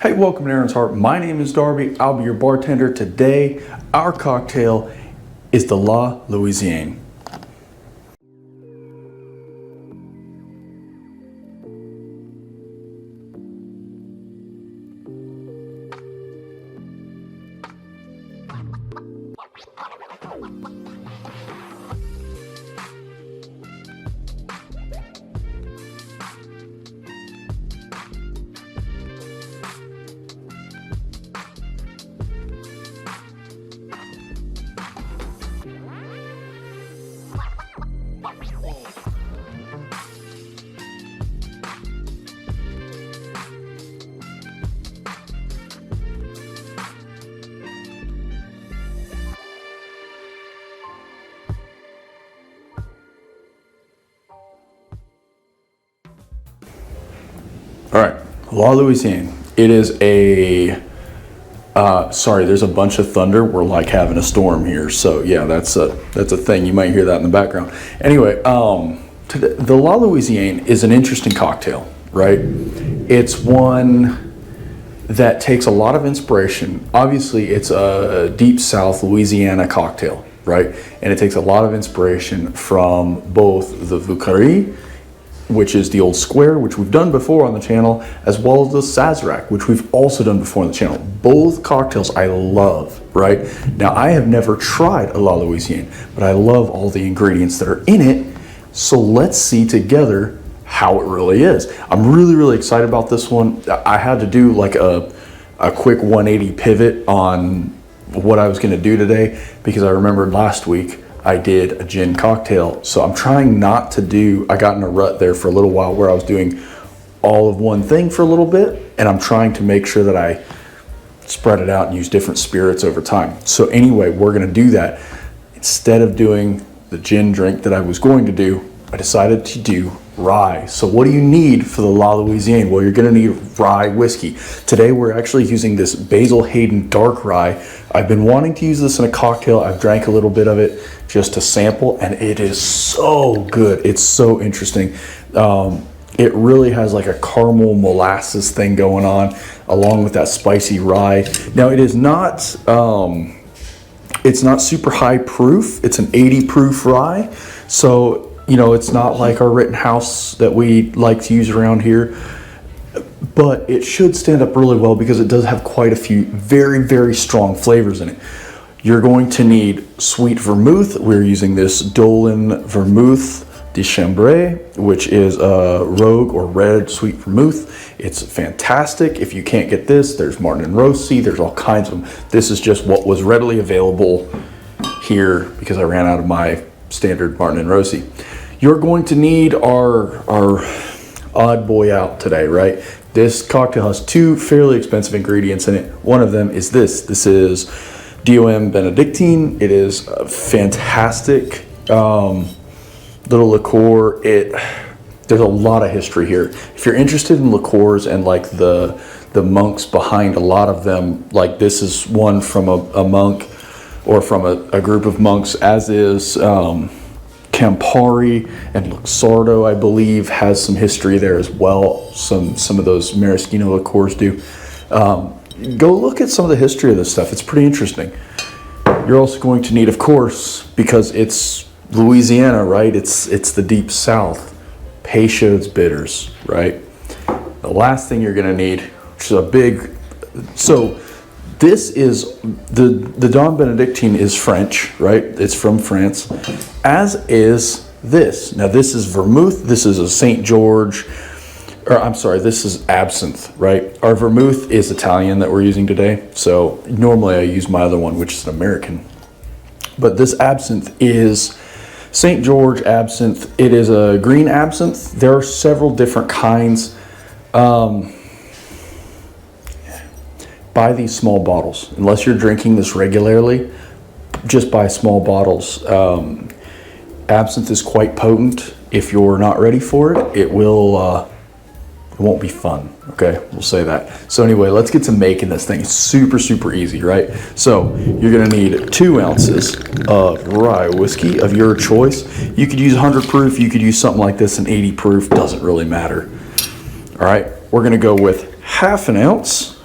Hey, welcome to Aaron's Heart. My name is Darby. I'll be your bartender today. Our cocktail is the Louisiane. All right, Louisiane. It is a, sorry, there's a bunch of thunder. We're like having a storm here. So yeah, that's a thing. You might hear that in the background. Anyway, the Louisiane is an interesting cocktail, right? It's one that takes a lot of inspiration. Obviously, it's a deep South Louisiana cocktail, right? And it takes a lot of inspiration from both the Vucari, which is the old square, which we've done before on the channel, as well as the Sazerac, which we've also done before on the channel. Both cocktails I love, right? Now, I have never tried a Louisiane, but I love all the ingredients that are in it. So let's see together how it really is. I'm really, really excited about this one. I had to do like a quick 180 pivot on what I was gonna do today, because I remembered last week I did a gin cocktail. So I'm trying not to do, I got in a rut there for a little while where I was doing all of one thing for a little bit, and I'm trying to make sure that I spread it out and use different spirits over time. So anyway, we're gonna do that. Instead of doing the gin drink that I was going to do, I decided to do rye. So what do you need for the Louisiane? Well, you're gonna need rye whiskey. Today we're actually using this Basil Hayden dark rye. I've been wanting to use this in a cocktail. I've drank a little bit of it just to sample, and it is so good. It's so interesting. It really has like a caramel molasses thing going on, along with that spicy rye. Now it is not, it's not super high proof. It's an 80 proof rye. So, you know, it's not like our Rittenhouse that we like to use around here, but it should stand up really well because it does have quite a few very, very strong flavors in it. You're going to need sweet vermouth. We're using this D.O.M Vermouth de Chambray, which is a rogue or red sweet vermouth. It's fantastic. If you can't get this, there's Martin and Rossi. There's all kinds of them. This is just what was readily available here because I ran out of my standard Martin and Rossi. You're going to need our odd boy out today, right? This cocktail has two fairly expensive ingredients in it. One of them is this. This is D.O.M Benedictine. It is a fantastic little liqueur. There's a lot of history here. If you're interested in liqueurs and like the monks behind a lot of them, like this is one from a monk or from a group of monks, as is Campari and Luxardo, I believe, has some history there as well. Some of those maraschino liqueurs do. Go look at some of the history of this stuff. It's pretty interesting. You're also going to need, of course, because it's Louisiana, right? It's the deep South, Pechaud's bitters, right? The last thing you're going to need, which is a big, so this is, the D.O.M Benedictine is French, right? It's from France, as is this. Now this is vermouth, this is a St. George, or I'm sorry, this is absinthe, right? Our vermouth is Italian that we're using today. So normally I use my other one, which is an American. But this absinthe is St. George absinthe. It is a green absinthe. There are several different kinds. Buy these small bottles. Unless you're drinking this regularly, just buy small bottles. Absinthe is quite potent. If you're not ready for it, it won't be fun. Okay, we'll say that. So anyway, let's get to making this thing. It's super, super easy, right? So you're gonna need 2 ounces of rye whiskey of your choice. You could use 100 proof, you could use something like this in 80 proof, doesn't really matter. All right, we're gonna go with 1/2 ounce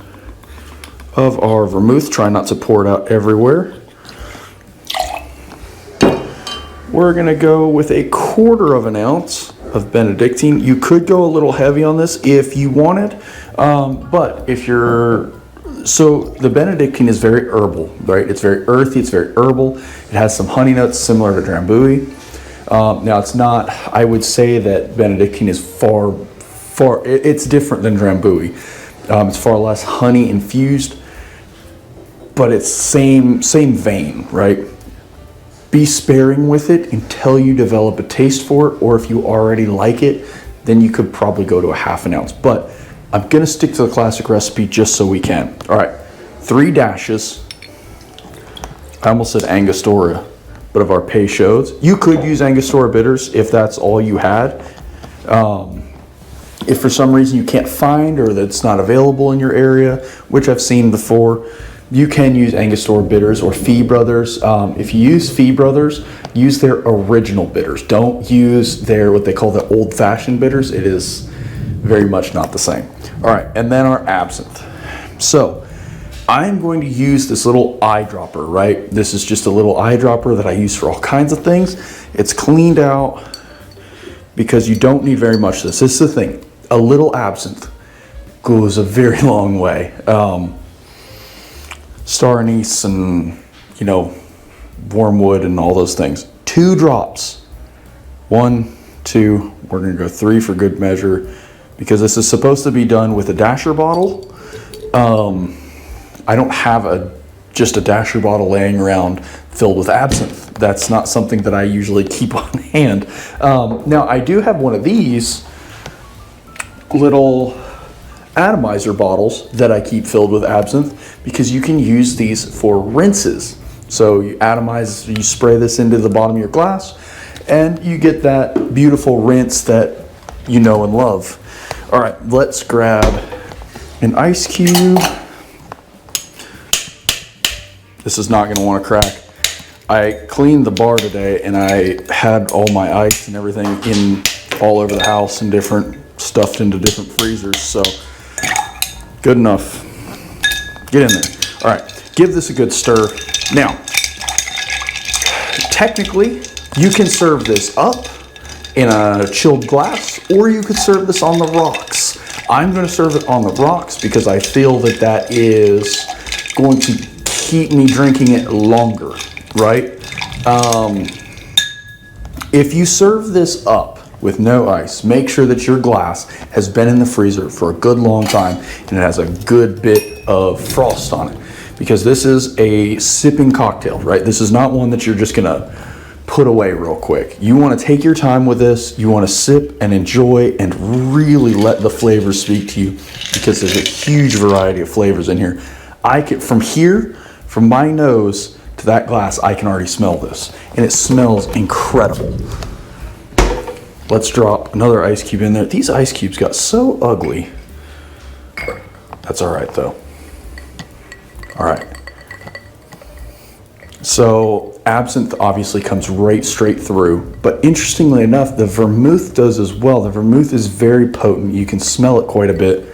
of our vermouth. Try not to pour it out everywhere. We're gonna go with 1/4 ounce of Benedictine. You could go a little heavy on this if you wanted, but if you're, so the Benedictine is very herbal, right? It's very earthy, it's very herbal. It has some honey notes similar to Drambuie. Now it's not, I would say that Benedictine is it's different than Drambuie. It's far less honey infused, but it's same vein, right? Be sparing with it until you develop a taste for it, or if you already like it, then you could probably go to 1/2 ounce. But I'm gonna stick to the classic recipe just so we can. All right, 3 dashes. I almost said Angostura, but of our Pechauds. You could use Angostura bitters if that's all you had. If for some reason you can't find or that's not available in your area, which I've seen before, you can use Angostura bitters or Fee Brothers. If you use Fee Brothers, use their original bitters. Don't use their, what they call the old-fashioned bitters. It is very much not the same. All right, and then our absinthe. So I'm going to use this little eyedropper, right? This is just a little eyedropper that I use for all kinds of things. It's cleaned out because you don't need very much of this. This is the thing. A little absinthe goes a very long way. Star anise and, you know, wormwood and all those things. 2 drops. 1, 2, we're gonna go 3 for good measure because this is supposed to be done with a dasher bottle. I don't have just a dasher bottle laying around filled with absinthe. That's not something that I usually keep on hand. Now I do have one of these little atomizer bottles that I keep filled with absinthe because you can use these for rinses. So you atomize, you spray this into the bottom of your glass and you get that beautiful rinse that you know and love. All right, let's grab an ice cube. This is not gonna wanna crack. I cleaned the bar today and I had all my ice and everything in all over the house and stuffed into different freezers, so good enough. Get in there. All right, give this a good stir. Now, technically, you can serve this up in a chilled glass, or you could serve this on the rocks. I'm gonna serve it on the rocks because I feel that that is going to keep me drinking it longer, right? If you serve this up with no ice, make sure that your glass has been in the freezer for a good long time and it has a good bit of frost on it, because this is a sipping cocktail, right? This is not one that you're just gonna put away real quick. You want to take your time with this. You want to sip and enjoy and really let the flavors speak to you, because there's a huge variety of flavors in here. From my nose to that glass, I can already smell this, and it smells incredible. Let's drop another ice cube in there. These ice cubes got so ugly. That's all right though. All right. So absinthe obviously comes right straight through, but interestingly enough, the vermouth does as well. The vermouth is very potent. You can smell it quite a bit.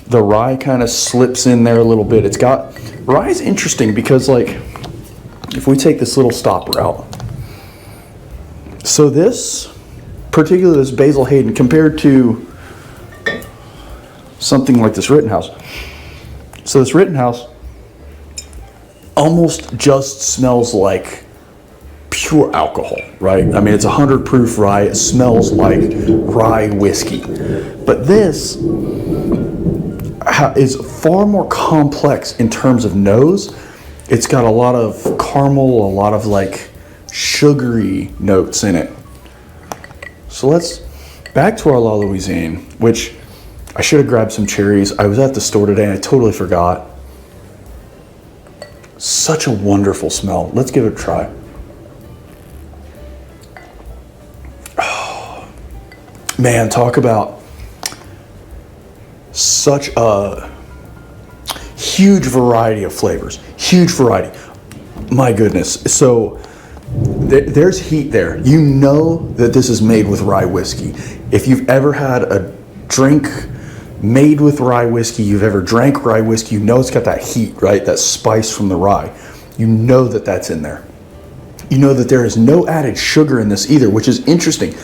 The rye kind of slips in there a little bit. Rye is interesting because, like, if we take this little stopper out, so this, particularly this Basil Hayden, compared to something like this Rittenhouse. So this Rittenhouse almost just smells like pure alcohol, right? I mean, it's 100 proof rye. It smells like rye whiskey. But this is far more complex in terms of nose. It's got a lot of caramel, a lot of like sugary notes in it. So back to our La Louisiane, which I should have grabbed some cherries. I was at the store today and I totally forgot. Such a wonderful smell. Let's give it a try. Oh, man, talk about such a huge variety of flavors. Huge variety. My goodness. So there's heat there. You know that this is made with rye whiskey. If you've ever had a drink made with rye whiskey, you've ever drank rye whiskey, you know it's got that heat, right? That spice from the rye. You know that that's in there. You know that there is no added sugar in this either, which is interesting.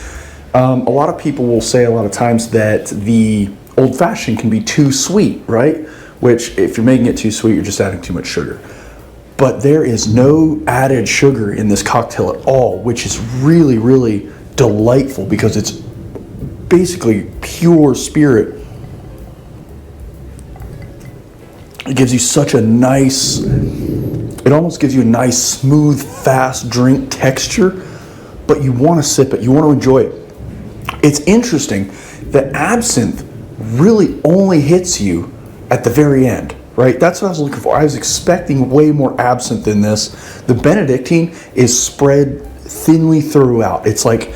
A lot of people will say a lot of times that the old fashioned can be too sweet, right? Which if you're making it too sweet, you're just adding too much sugar. But there is no added sugar in this cocktail at all, which is really, really delightful because it's basically pure spirit. It gives you such a nice, it almost gives you a nice, smooth, fast drink texture, but you want to sip it, you want to enjoy it. It's interesting that absinthe really only hits you at the very end, right? That's what I was looking for. I was expecting way more absinthe in this. The Benedictine is spread thinly throughout. It's like,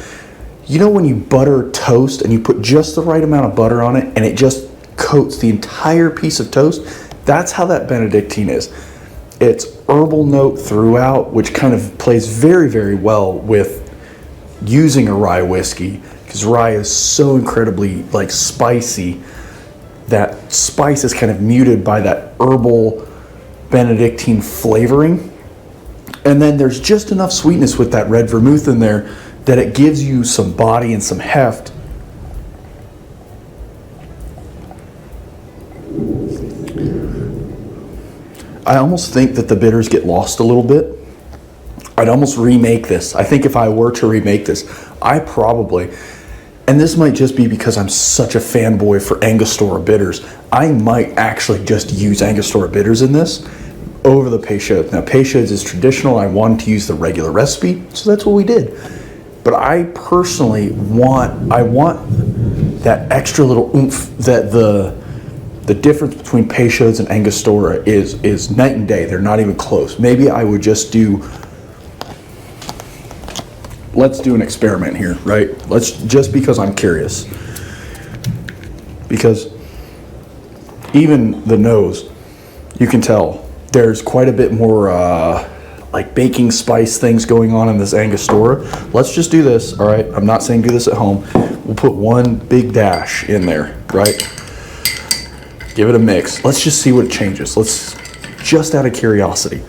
you know when you butter toast and you put just the right amount of butter on it and it just coats the entire piece of toast? That's how that Benedictine is. It's herbal note throughout, which kind of plays very, very well with using a rye whiskey, because rye is so incredibly like spicy. That spice is kind of muted by that herbal Benedictine flavoring. And then there's just enough sweetness with that red vermouth in there that it gives you some body and some heft. I almost think that the bitters get lost a little bit. I'd almost remake this. I think if I were to remake this, I probably, and this might just be because I'm such a fanboy for Angostura bitters, I might actually just use Angostura bitters in this over the Pechaud. Now Pechaud is traditional. I wanted to use the regular recipe, so that's what we did. But I personally want that extra little oomph that the difference between Pechauds and Angostura is night and day. They're not even close. Maybe I would just let's do an experiment here, right? Just because I'm curious. Because even the nose, you can tell there's quite a bit more like baking spice things going on in this Angostura. Let's just do this, all right? I'm not saying do this at home. We'll put one big dash in there, right? Give it a mix. Let's just see what it changes. Let's, just out of curiosity.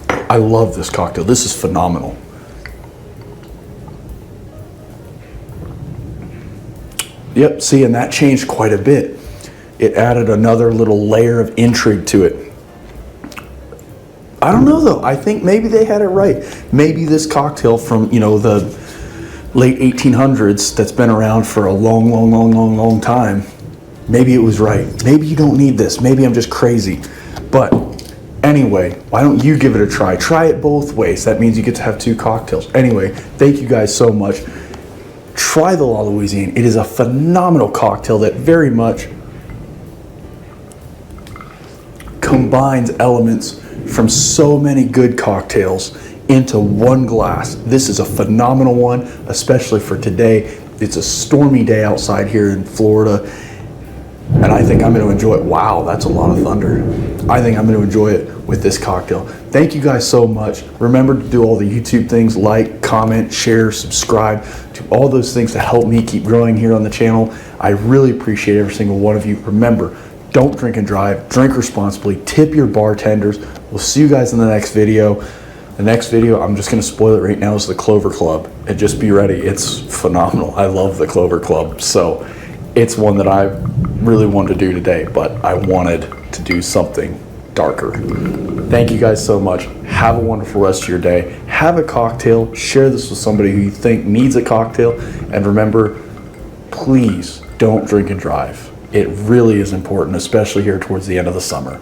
I love this cocktail. This is phenomenal. Yep, see, and that changed quite a bit. It added another little layer of intrigue to it. I don't know though. I think maybe they had it right. Maybe this cocktail from, you know, the late 1800s that's been around for a long time, maybe it was right. Maybe you don't need this. Maybe I'm just crazy. But anyway, why don't you give it a try? Try it both ways. That means you get to have two cocktails. Anyway, thank you guys so much. Try the La Louisiane. It is a phenomenal cocktail that very much combines elements from so many good cocktails into one glass. This is a phenomenal one, especially for today. It's a stormy day outside here in Florida, and I think I'm going to enjoy it. Wow, that's a lot of thunder. I think I'm going to enjoy it with this cocktail. Thank you guys so much. Remember to do all the YouTube things, like, comment, share, subscribe, to all those things to help me keep growing here on the channel. I really appreciate every single one of you. Remember, don't drink and drive, drink responsibly, tip your bartenders. We'll see you guys in the next video. The next video, I'm just gonna spoil it right now, is the Clover Club. And just be ready, it's phenomenal. I love the Clover Club. So it's one that I really wanted to do today, but I wanted to do something darker. Thank you guys so much. Have a wonderful rest of your day. Have a cocktail, share this with somebody who you think needs a cocktail. And remember, please don't drink and drive. It really is important, especially here towards the end of the summer.